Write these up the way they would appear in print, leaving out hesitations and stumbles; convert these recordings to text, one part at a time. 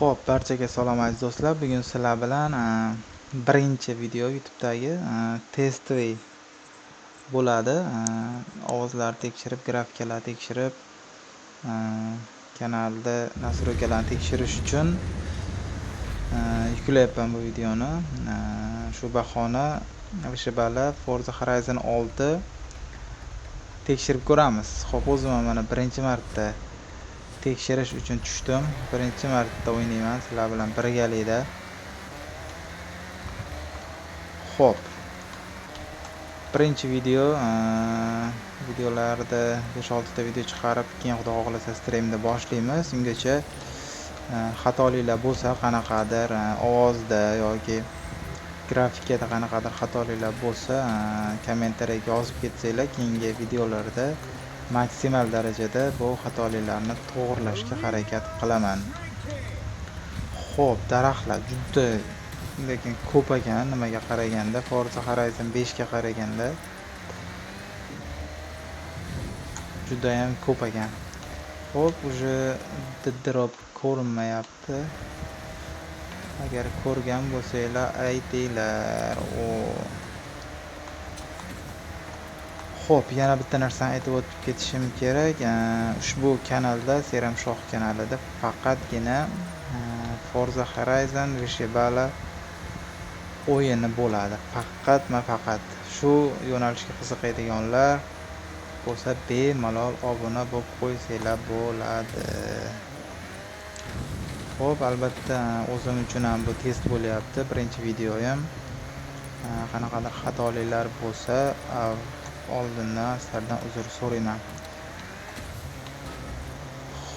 Xo'p, barchaga salom aziz do'stlar. Bugun sizlar bilan birinchi video YouTube'dagi testli bo'ladi. Ovozlarni tekshirib, grafikalarni tekshirib, kanalda nastroykalarni tekshirish uchun yuklayapman bu videoni. Shu bahona Vishibala Forza Horizon 6 tekshirib ko'ramiz. Xo'p, o'zim mana birinchi marta tekshirish uchun tushdim. Birinchi marta o'ynayman sizlar bilan birgalikda. Xo'p. Birinchi videolarda 5-6 ta video chiqarib, keyin xudo xohlasa streamda boshlaymiz. Ungacha xatoliklar bo'lsa, qanaqadir ovozda yoki grafikada qanaqadir xatoliklar bo'lsa, kommentariyaga yozib ketsanglar, keyingi videolarda maksimal darajada bu xatoliklarni to'g'rilashga harakat qilaman. Xo'p, daraxtlar juda lekin ko'p ekan, nimaga qaraganda, Forza Horizon 5 ga qaraganda juda ham ko'p ekan. Xo'p, uje diddirob ko'rinmayapti. Agar ko'rgan bo'lsanglar aytinglar. Xo'p, yana bitta narsani aytib o'tib ketishim kerak. Ushbu kanalda, Seramshoh kanalida faqatgina Forza Horizon Vishibala o'yini bo'ladi. Faqat shu yo'nalishga qiziqadiganlar bo'lsa, bemalol obuna bo'lib qo'ysanglar bo'ladi. Xo'p, albatta o'zim uchun ham bu test bo'lyapti. Birinchi videoyim. Qanaqadir xatoliklar bo'lsa, oldindan sizlardan uzr so'rayman.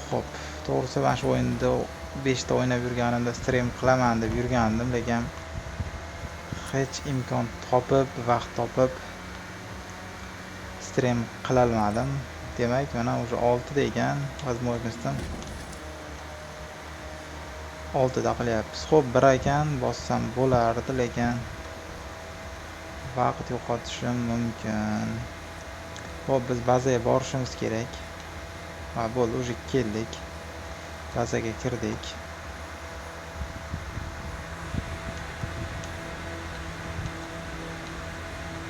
Xo'p, to'g'risi men shu o'yinda 5 ta o'ynab yurganimda stream qilaman deb yurgandim, lekin hech imkon topib, vaqt topib stream qila olmadim. Demak, mana уже 6 degan возможностьdan 6 da qilyapmiz. Xo'p, bir ekan bossam bo'lardi, lekin vaqt yo'qotishim mumkin. Xo'p, biz bazaga borishimiz kerak. Va bo'ldi, уже keldik. Bazaga kirdik.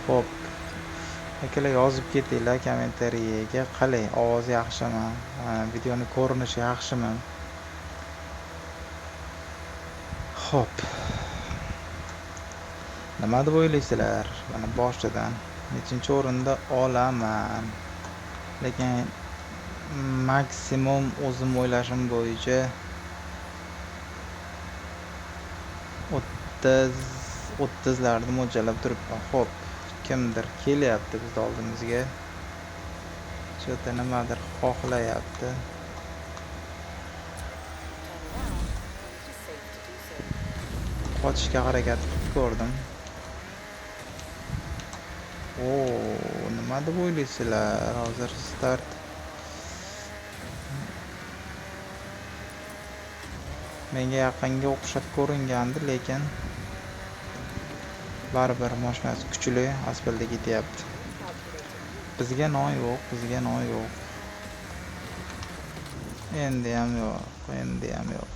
Xo'p. Akalar yozib ketinglar kommentariyaga, qalay, ovoz yaxshimi? Videoning ko'rinishi yaxshimi? Xo'p. Nima deb o'ylaysizlar? Mana boshidan nechinchi o'rinda olaman. Lekin maksimum o'zim o'ylashim bo'yicha 30larni mo'ljallab turibman. Xo'p, kimdir kelyapti biz oldimizga. Chota nimadir xohlayapti. Qochishga harakat qilib ko'rdim. Nima deb o'ylaysizlar? Hozir start. Menga yaqinga o'xshab ko'ringandi, lekin baribir mashinasi kuchli, asfaltda ketyapti. Bizga non yo'q. Endi ham yo'q.